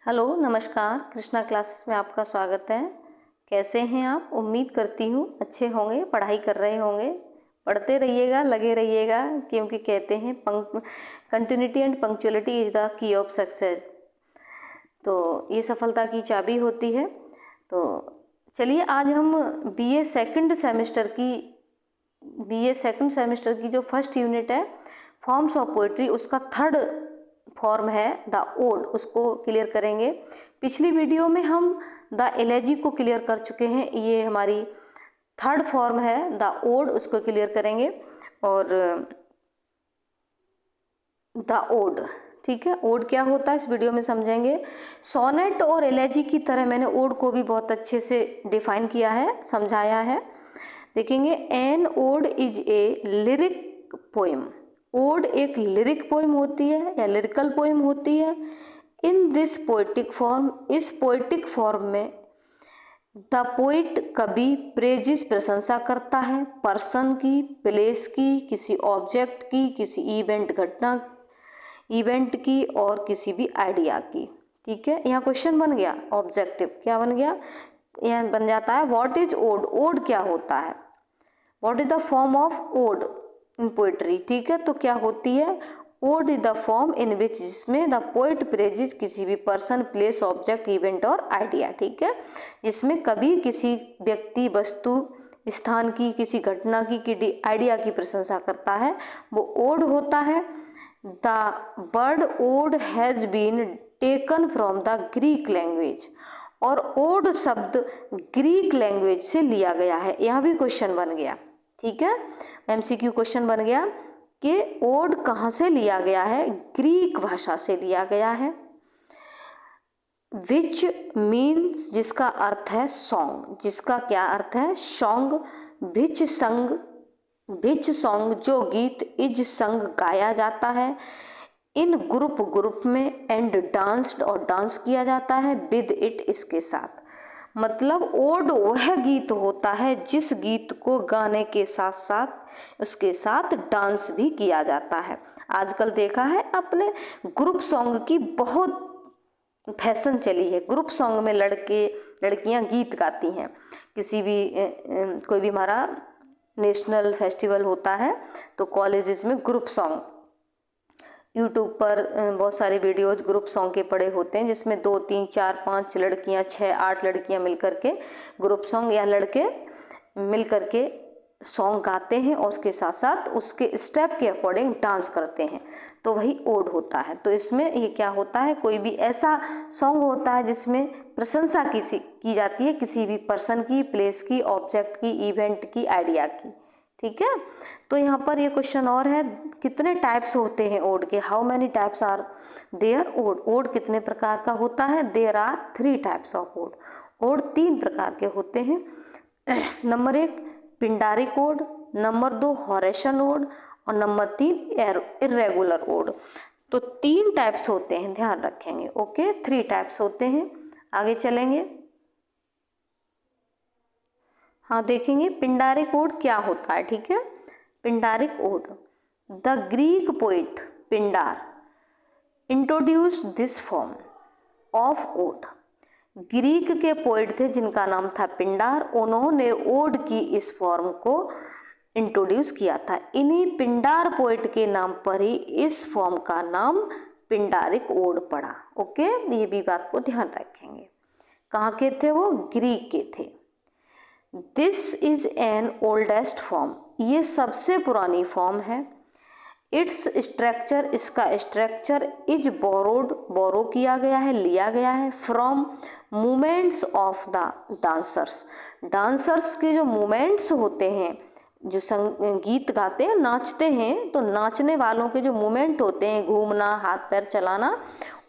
Hello नमस्कार, Krishna classes में आपका स्वागत है। कैसे हैं आप? उम्मीद करती हूँ अच्छे होंगे, पढ़ाई कर रहे होंगे। पढ़ते रहिएगा, लगे रहिएगा, क्योंकि कहते हैं continuity and punctuality is the key of success. तो ये सफलता की चाबी होती है। तो चलिए आज हम बीए सेकंड सेमेस्टर की जो फर्स्ट यूनिट है फॉर्म्स ऑफ पोएट्री, उसका थर्ड फॉर्म है द ओड, उसको क्लियर करेंगे। पिछली वीडियो में हम द एलेजी को क्लियर कर चुके हैं, ये हमारी थर्ड फॉर्म है द ओड, उसको क्लियर करेंगे। और द ओड, ठीक है, ओड क्या होता है इस वीडियो में समझेंगे। सोनेट और एलेजी की तरह मैंने ओड को भी बहुत अच्छे से डिफाइन किया है, समझाया है। देखेंगे, an ode is a lyric poem. Ode एक लिरिक पोएम होती है या लिरिकल पोएम होती है। इन दिस पोएटिक फॉर्म, इस पोएटिक फॉर्म में द पोइट कवि प्रेजिस प्रशंसा करता है पर्सन की, प्लेस की, किसी ऑब्जेक्ट की, किसी इवेंट की और किसी भी आइडिया की। ठीक है, यहाँ क्वेश्चन बन गया, ऑब्जेक्टिव क्या बन गया, यहाँ बन जाता है व्हाट इज ओड। ओड क्या होता है, what is the form of ode in poetry. ठीक है, तो क्या होती है, ode is the form in which, जिसमें द पोएट प्रेजिज किसी भी पर्सन, प्लेस, ऑब्जेक्ट, इवेंट और आइडिया। ठीक है, जिसमें कभी किसी व्यक्ति, वस्तु, स्थान की, किसी घटना की आइडिया की प्रशंसा करता है, वो ओड होता है। The word ode has been taken from the Greek language, और ओड शब्द ग्रीक लैंग्वेज से लिया गया है। यहाँ भी क्वेश्चन बन गया, ठीक है, एमसीक्यू क्वेश्चन बन गया कि ओड कहाँ से लिया गया है, ग्रीक भाषा से लिया गया है। विच मीन्स, जिसका अर्थ है सॉन्ग, जिसका क्या अर्थ है, सॉन्ग। विच संग, विच सॉन्ग जो गीत, इज संग गाया जाता है, इन ग्रुप में, एंड डांस्ड और डांस किया जाता है, विद इट इसके साथ। मतलब ओड वह गीत होता है जिस गीत को गाने के साथ साथ उसके साथ डांस भी किया जाता है। आजकल देखा है आपने, ग्रुप सॉन्ग की बहुत फैशन चली है। ग्रुप सॉन्ग में लड़के लड़कियां गीत गाती हैं। किसी भी कोई भी हमारा नेशनल फेस्टिवल होता है तो कॉलेजेस में ग्रुप सॉन्ग, यूट्यूब पर बहुत सारे वीडियोज ग्रुप सॉन्ग के पड़े होते हैं, जिसमें 2 3 4 5 लड़कियां, 6 8 लड़कियां मिलकर के ग्रुप सॉन्ग, या लड़के मिलकर के सॉन्ग गाते हैं और उसके साथ साथ उसके स्टेप के अकॉर्डिंग डांस करते हैं, तो वही ओड होता है। तो इसमें ये क्या होता है, कोई भी ऐसा सॉन्ग होता है जिसमें प्रशंसा की जाती है किसी भी पर्सन की, प्लेस की, ऑब्जेक्ट की, इवेंट की, आइडिया की। ठीक है, तो यहाँ पर ये क्वेश्चन और है, कितने टाइप्स होते हैं ओड के, how many types are there ode. Ode कितने प्रकार का होता है, there are 3 types of ode. Ode 3 प्रकार के होते हैं। Number 1 Pindaric ode, number 2 Horatian ode, और नंबर 3 इर्रेगुलर ओड। तो 3 टाइप्स होते हैं, ध्यान रखेंगे। ओके, 3 टाइप्स होते हैं। आगे चलेंगे, हाँ देखेंगे पिंडारिक ओड क्या होता है। ठीक है, Pindaric ode, the Greek poet Pindar introduce this form of ode. Greek के पोइट थे जिनका नाम था पिंडार, उन्होंने ओड की इस फॉर्म को इंट्रोड्यूस किया था। इन्हीं पिंडार पोइट के नाम पर ही इस फॉर्म का नाम पिंडारिक ओड पड़ा। ओके, ये भी बात को ध्यान रखेंगे। कहाँ के थे वो, ग्रीक के थे। This is an oldest form, ये सबसे पुरानी फॉर्म है। इट्स स्ट्रक्चर, इसका स्ट्रक्चर इज बोरोड, बोरो किया गया है, लिया गया है, from movements of the dancers. Dancers के जो मूवमेंट्स होते हैं, जो गीत गाते हैं, नाचते हैं, तो नाचने वालों के जो मूवमेंट होते हैं, घूमना, हाथ पैर चलाना,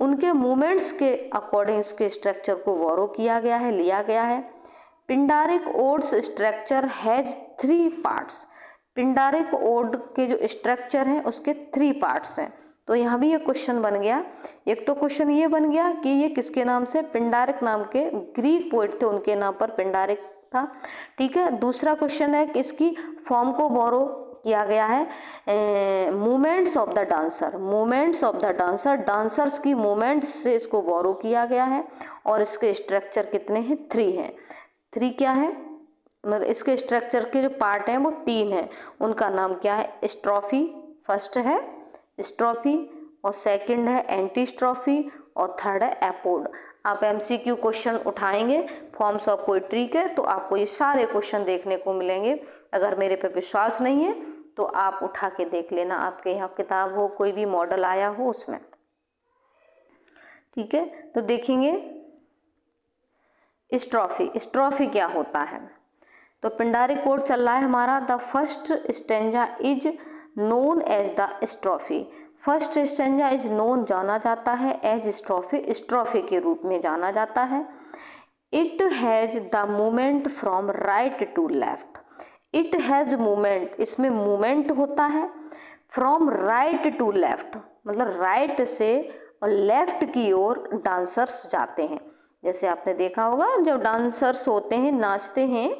उनके मूवमेंट्स के अकॉर्डिंग इसके स्ट्रक्चर को बोरो किया गया है, लिया गया है। Pindaric odes structure has 3 parts. Pindaric ode के जो स्ट्रक्चर हैं उसके 3 पार्ट्स हैं। तो यहाँ भी ये क्वेश्चन बन गया। एक तो क्वेश्चन ये बन गया कि ये किसके नाम से, पिंडारिक नाम के ग्रीक पोइट थे, उनके नाम पर पिंडारिक था। ठीक है, दूसरा क्वेश्चन है कि इसकी फॉर्म को बोरो किया गया है movements of the dancer, movements of the dancer, dancers की मूवमेंट्स से इसको बोरो किया गया है। और इसके स्ट्रक्चर कितने हैं? 3 हैं। 3 क्या है? मतलब इसके स्ट्रक्चर के जो पार्ट हैं वो 3 हैं। उनका नाम क्या है? स्ट्रोफी, फर्स्ट है स्ट्रोफी और सेकंड है एंटीस्ट्रोफी और थर्ड है एपोड। आप एमसीक्यू क्वेश्चन उठाएंगे फॉर्म्स ऑफ पोइट्री के तो आपको ये सारे क्वेश्चन देखने को मिलेंगे। अगर मेरे पे विश्वास नहीं है तो आप उठा के देख लेना, आपके यहाँ किताब हो, कोई भी मॉडल आया हो उसमें। ठीक है, तो देखेंगे स्ट्रोफी। स्ट्रोफी क्या होता है? तो पिंडारी कोड चल रहा है हमारा, the first stanza is known as the strophe. First stanza is known जाना जाता है एज स्ट्रोफी, स्ट्रोफी के रूप में जाना जाता है। It has the movement from right to left. It has movement, इसमें मूवमेंट होता है फ्रॉम राइट टू लेफ्ट, मतलब राइट से और लेफ्ट की ओर डांसर्स जाते हैं। जैसे आपने देखा होगा जब डांसर्स होते हैं, नाचते हैं,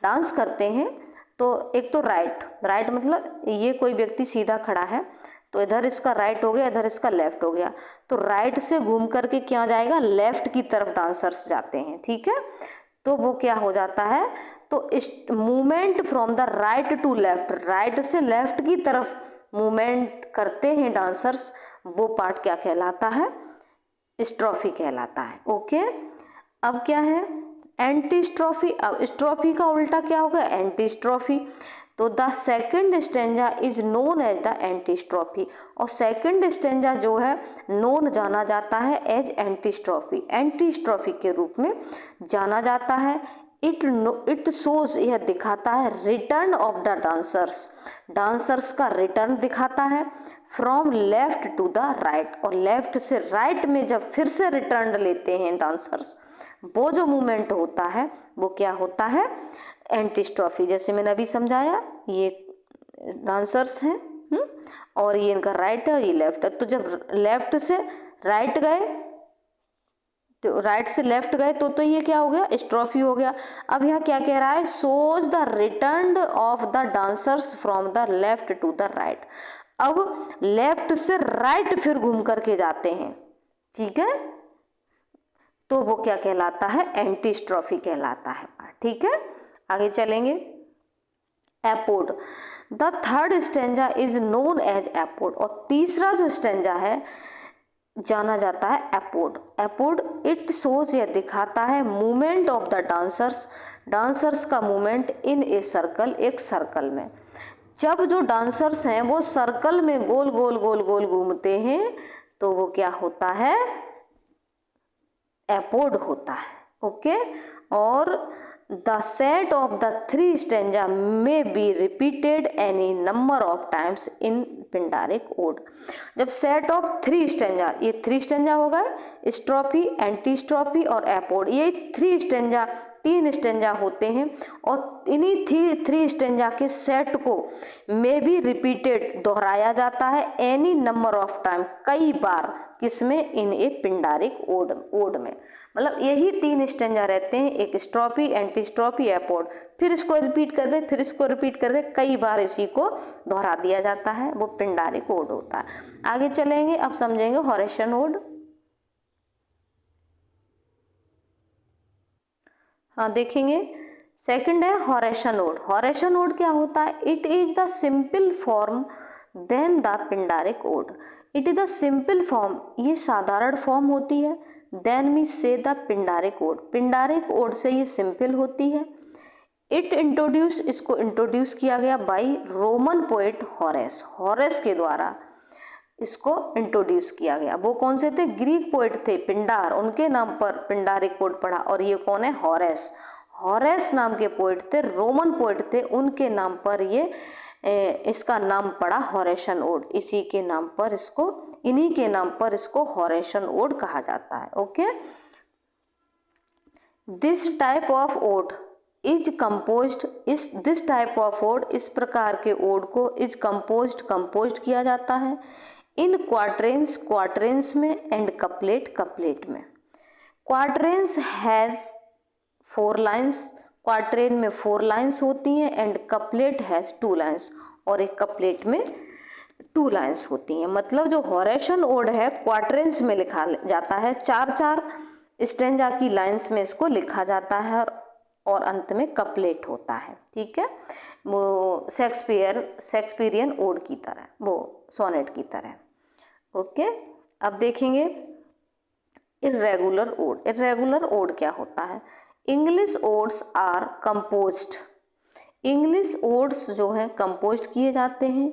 डांस करते हैं, तो एक तो राइट मतलब ये कोई व्यक्ति सीधा खड़ा है तो इधर इसका राइट हो गया, इधर इसका लेफ्ट हो गया, तो राइट से घूम करके क्या जाएगा? लेफ्ट की तरफ डांसर्स जाते हैं। ठीक है, तो वो क्या हो जाता है? तो movement from the right to left, right से लेफ्ट की तरफ मूवमेंट करते हैं डांसर्स, वो पार्ट क्या कहलाता है? स्ट्रोफी कहलाता है। ओके, अब क्या है? Antistrophe. अब स्ट्रोफी का उल्टा क्या होगा? Antistrophe. तो the second stanza is known as the antistrophe, और सेकंड स्टेंजा जो है नोन जाना जाता है as antistrophe, antistrophe के रूप में जाना जाता है। इट शोज, यह दिखाता है return of the dancers, dancers का रिटर्न दिखाता है from left to the right, और लेफ्ट से राइट में जब फिर से रिटर्न लेते हैं डांसर्स, वो जो मूवमेंट होता है वो क्या होता है? एंटी स्ट्रोफी। जैसे मैंने अभी समझाया, ये डांसर्स हैं और ये इनका राइट है, ये लेफ्ट है, तो जब लेफ्ट से राइट गए तो राइट से लेफ्ट गए तो ये क्या हो गया? स्ट्रोफी हो गया। अब यहाँ क्या कह रहा है? Shows the return of the dancers from the left to the right. अब लेफ्ट से राइट फिर घूम करके जाते हैं, ठीक है, तो वो क्या कहलाता है? एंटी स्ट्रोफी कहलाता है। ठीक है, आगे चलेंगे। Epode, the third stanza is known as epode, और तीसरा जो स्टेंजा है जाना जाता है एपोड। एपोड इट शोज, यह दिखाता है movement of the dancers, dancers का मूवमेंट इन ए सर्कल, एक सर्कल में। जब जो डांसर्स हैं वो सर्कल में गोल गोल गोल गोल घूमते हैं तो वो क्या होता है? एपोड होता है। ओके, और the set of the 3 stanza may be repeated any number of times in Pindaric ode. जब सेट ऑफ 3 स्टेंजा, ये 3 स्टेंजा हो गए, स्ट्रोफी, एंटी स्ट्रोफी और एपोड, ये 3 स्टेंजा, 3 स्टेंजा होते हैं, और इन्हीं 3 स्टेंजा के सेट को मे बी रिपीटेड, दोहराया जाता है, एनी नंबर ऑफ टाइम, कई बार, किसमें? इन ए पिंडारिक ओड में। मतलब यही 3 स्टेंजा रहते हैं, एक स्ट्रोफी, एंटी स्ट्रोफी, एपोड, फिर इसको रिपीट कर दे, फिर इसको रिपीट कर दे, कई बार इसी को दोहरा दिया जाता है, वो पिंडारिक ओड होता है। आगे चलेंगे, अब समझेंगे होरेशियन ओड। हाँ देखेंगे, सेकंड है होरेशियन ओड। होरेशियन ओड क्या होता है? It is the simple form then the Pindaric ode. It is the simple form, ये साधारण फॉर्म होती है, then we say the Pindaric ode, Pindaric ode से ये सिंपल होती है। इट इंट्रोड्यूस, इसको इंट्रोड्यूस किया गया by Roman poet Horace, Horace के द्वारा इसको इंट्रोड्यूस किया गया। वो कौन से थे? ग्रीक पोएट थे, पिंडार, उनके नाम पर पिंडारिक ओड पड़ा। और ये कौन है? हॉरेस, हॉरेस नाम के पोएट थे, रोमन पोएट थे, उनके नाम पर ये इसका नाम पड़ा होरेशियन ओड। इसी के नाम पर इसको, इन्हीं के नाम पर इसको होरेशियन ओड कहा जाता है। Okay, this type of ode is composed, this type of ode, इस प्रकार के ओड को इज कंपोज्ड किया जाता है इन क्वार्टरेंस, क्वार्टरेंस में, एंड कपलेट, कपलेट में। क्वार्टरेंस हैज 4 लाइन्स, क्वार्ट्रेन में 4 लाइन्स होती हैं एंड कपलेट हैज 2 लाइन्स, और एक कपलेट में 2 लाइन्स होती हैं। मतलब जो हॉरेशन ओड है क्वार्ट्रेन्स में लिखा जाता है, 4-4 स्टेंजा की लाइन्स में इसको लिखा जाता है और अंत में कपलेट होता है। ठीक है, वो शेक्सपियरियन ओड की तरह, वो सोनेट की तरह। ओके, अब देखेंगे इर्रेगुलर ओड। इर्रेगुलर ओड क्या होता है? English odes are composed, English odes जो हैं कंपोज किए जाते हैं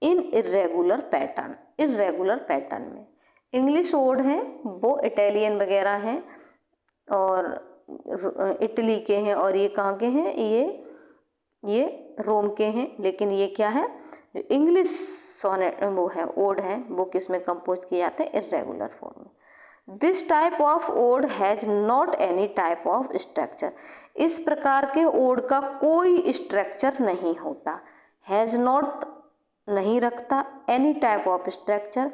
in irregular pattern, irregular pattern में। इंग्लिश ओड हैं वो इटालियन वगैरह हैं और इटली के हैं, और ये कहाँ के हैं? ये रोम के हैं। लेकिन ये क्या है, जो इंग्लिश सोनेट वो है ओड हैं वो किस में कंपोज किए जाते हैं? इर्रेगुलर फॉर्म में। This type of ode has not any type of structure, इस प्रकार के ओड का कोई स्ट्रक्चर नहीं होता। हैज नॉट नहीं रखता, एनी टाइप ऑफ स्ट्रक्चर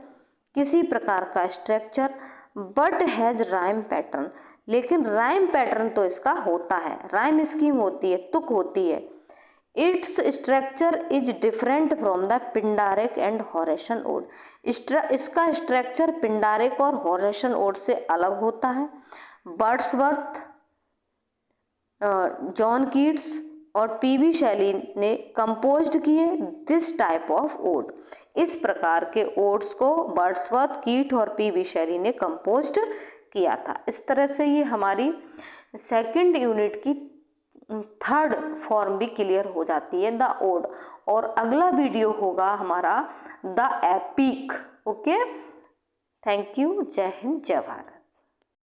किसी प्रकार का structure, but has rhyme pattern, लेकिन राइम पैटर्न तो इसका होता है, राइम स्कीम होती है, तुक होती है। Its structure is different from the Pindaric and Horatian ode, इसका स्ट्रक्चर पिंडारिक और हॉरेशन ओड से अलग होता है। वर्ड्सवर्थ, जॉन कीट्स और पीबी शैली ने कंपोज्ड किए दिस टाइप ऑफ ओड, इस प्रकार के ओड्स को वर्ड्सवर्थ, कीट और पीबी शैली ने कंपोज्ड किया था। इस तरह से ये हमारी सेकंड यूनिट की थर्ड फॉर्म भी क्लियर हो जाती है, द ओड। और अगला वीडियो होगा हमारा the epic. Okay, thank you, जय हिंद, जय भारत।